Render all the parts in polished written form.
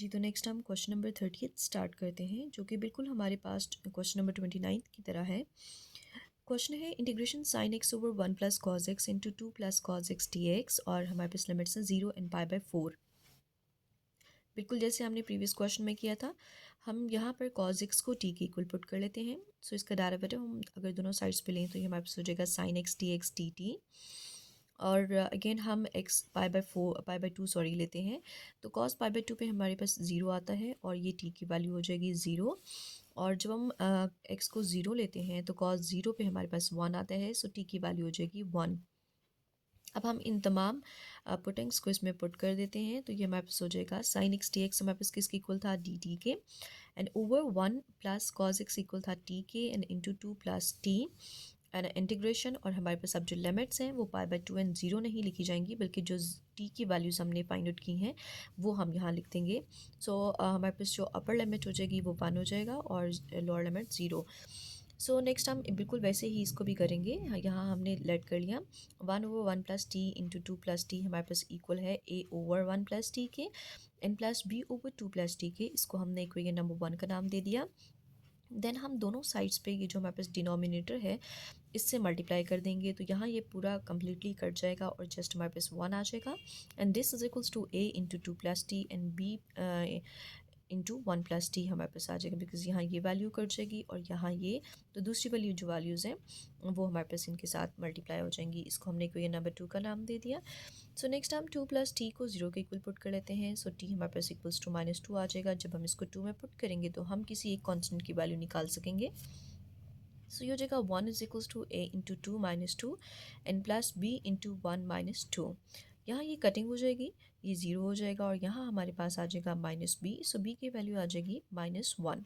जी, तो नेक्स्ट हम question number 30 start करते हैं, जो कि बिल्कुल हमारे पास क्वेश्चन नंबर 29 की तरह है। क्वेश्चन है integration sine x over 1 plus cos x into 2 plus cos x D x, और हमारे पास लिमिट्स हैं 0 एंड पाई बाय 4। बिल्कुल जैसे हमने प्रीवियस क्वेश्चन में किया था, हम यहाँ पर कॉज एक्स को टी के इक्वल पुट कर लेते हैं। सो इसका डेरिवेटिव हम अगर दोनों साइड्स पे लें तो ये हमारे पास हो जाएगा साइन एक्स डी टी। और अगेन हम x pi by two sorry लेते हैं, तो कॉस पाई बाय टू पे हमारे पास ज़ीरो आता है और ये टी की वैल्यू हो जाएगी ज़ीरो। और जब हम एक्स को ज़ीरो लेते हैं तो कॉस ज़ीरो पे हमारे पास वन आता है, सो टी की वैल्यू हो जाएगी वन। अब हम इन तमाम पुटिंग्स को इसमें पुट कर देते हैं, तो ये हमारे पास हो जाएगा साइन एक्स डी एक्स हमारे पास किसके इक्वल था, डी टी के, and over one plus cos x equal था टी के and into two plus T and integration. और हमारे पास अब जो लिमिट्स हैं वो pi by two and zero नहीं लिखी जाएंगी, बल्कि जो टी की वैल्यूज़ हमने फाइंड आउट की हैं वो हम यहाँ लिख देंगे। सो हमारे पास जो अपर लिमिट हो जाएगी वो वन हो जाएगा और lower limit zero. So next हम बिल्कुल वैसे ही इसको भी करेंगे। यहाँ हमने लेट कर लिया one over one plus T into two plus T हमारे पास इक्वल है A over one plus T के and plus B over two plus T के। इसको हमने इक्वेशन नंबर वन का नाम दे दिया। देन हम दोनों साइड्स पे ये जो हमारे पास डिनोमिनेटर है इससे मल्टीप्लाई कर देंगे, तो यहाँ ये पूरा कम्प्लीटली कट जाएगा और जस्ट हमारे पास वन आ जाएगा। And this is equals to A into two plus T and B into one plus T हमारे पास आ जाएगा, बिकॉज यहाँ ये वैल्यू कट जाएगी और यहाँ ये, तो दूसरी वाली जो वैल्यूज़ हैं वो हमारे पास इनके साथ मल्टीप्लाई हो जाएंगी। इसको हमने इक्वेशन नंबर टू का नाम दे दिया। सो नेक्स्ट हम टू प्लस टी को जीरो के इक्वल पुट कर लेते हैं। सो टी हमारे पास इक्वल्स टू माइनस टू आ जाएगा। जब हम इसको टू में पुट करेंगे तो हम किसी एक कॉन्स्टेंट की वैल्यू निकाल सकेंगे। सो ये हो जाएगा one is equals to A into two minus two and plus B into one minus two. यहाँ ये कटिंग हो जाएगी, ये ज़ीरो हो जाएगा और यहाँ हमारे पास आ जाएगा माइनस बी। सो बी की वैल्यू आ जाएगी माइनस वन।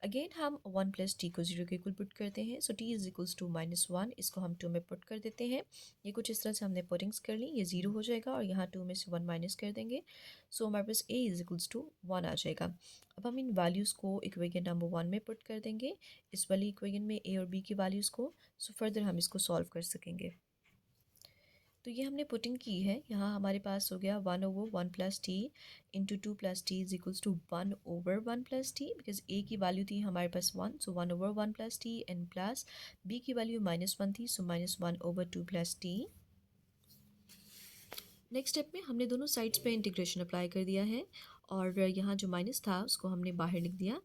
अगेन हम वन प्लस टी को जीरो के इक्वल पुट करते हैं। So T is equals to minus one, इसको हम टू में पुट कर देते हैं। ये कुछ इस तरह से हमने पुटिंग्स कर ली, ये ज़ीरो हो जाएगा और यहाँ टू में से वन माइनस कर देंगे। सो हमारे पास ए इज इक्वल्स टू वन आ जाएगा। अब हम इन वैल्यूज़ को इक्वेशन नंबर वन में पुट कर देंगे, इस वाली इक्वेशन में ए और बी की वैल्यूज़ को। सो फर्दर हम इसको सॉल्व कर सकेंगे। तो ये हमने पुटिंग की है। यहाँ हमारे पास हो गया one over one plus T into two plus T is equals to one over one plus T, because A की वैल्यू थी हमारे पास one, so one over one plus T, and plus B की वैल्यू माइनस वन थी, so minus one over two plus T. Next step में हमने दोनों sides पे इंटीग्रेशन अप्लाई कर दिया है और यहाँ जो माइनस था उसको हमने बाहर लिख दिया।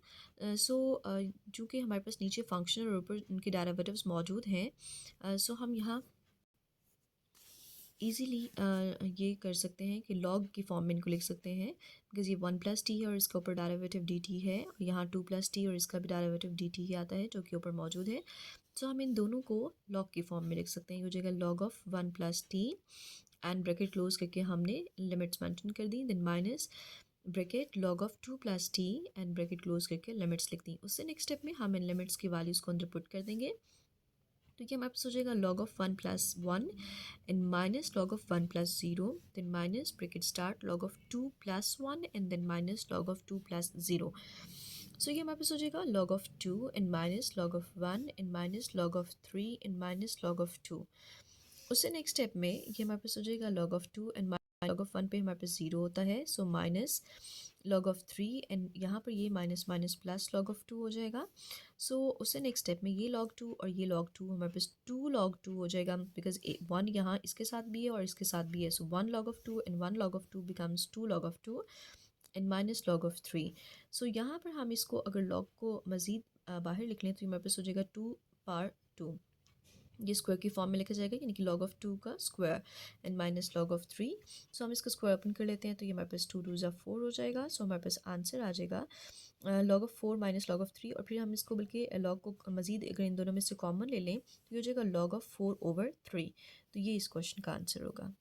चूँकि हमारे पास नीचे फंक्शन और ऊपर उनके डेरिवेटिव्स मौजूद हैं, सो हम यहाँ ईज़िली ये कर सकते हैं कि लॉग की फॉर्म में इनको लिख सकते हैं, बिकॉज ये वन प्लस टी है और इसका ऊपर डेरिवेटिव डी टी है, और यहाँ टू प्लस टी और इसका भी डेरिवेटिव डी टी ही आता है जो कि ऊपर मौजूद है। सो हम इन दोनों को लॉग की फॉर्म में लिख सकते हैं। ये हो जाएगा log of one plus T and bracket close करके हमने लिमिट्स मेंशन कर दी, then minus bracket log of two plus T and bracket close करके लिमिट्स लिख दी। उससे नेक्स्ट स्टेप में हम इन लिमिट्स की वैल्यूज़ को अंदर पुट कर देंगे। तो ये हमारे पास हो जाएगा log of one plus one and minus log of one plus zero, then minus bracket start log of two plus one and then minus log of two plus zero. So ये हमारे पास हो जाएगा log of two and minus log of one and minus log of three and minus log of two. उससे next step में ये हमारे पास हो जाएगा log of two and log of one पे हमारे पास ज़ीरो होता है, so minus log of three and यहाँ पर ये minus minus plus log of two हो जाएगा। सो उससे नेक्स्ट स्टेप में ये लॉग टू और ये लॉग टू हमारे पास टू लॉग टू हो जाएगा, बिकॉज वन यहाँ इसके साथ भी है और इसके साथ भी है, so one log of two and one log of two becomes two log of two and minus log of three. So यहाँ पर हम इसको अगर लॉग को मज़ीद बाहर लिख लें तो हमारे पास हो जाएगा टू पार टू, ये स्क्वायर की फॉर्म में लिखा जाएगा, यानी कि लॉग ऑफ टू का square and minus log of three. So हम इसका स्क्वायर ओपन कर लेते हैं तो ये हमारे पास टू टू ज़ा फोर हो जाएगा। सो हमारे पास आंसर आ जाएगा log of four minus log of three, और फिर हम इसको बल्कि लॉग को मज़ीद अगर इन दोनों में से कॉमन ले लें तो ये हो जाएगा log of four over three. तो ये इस क्वेश्चन का आंसर होगा।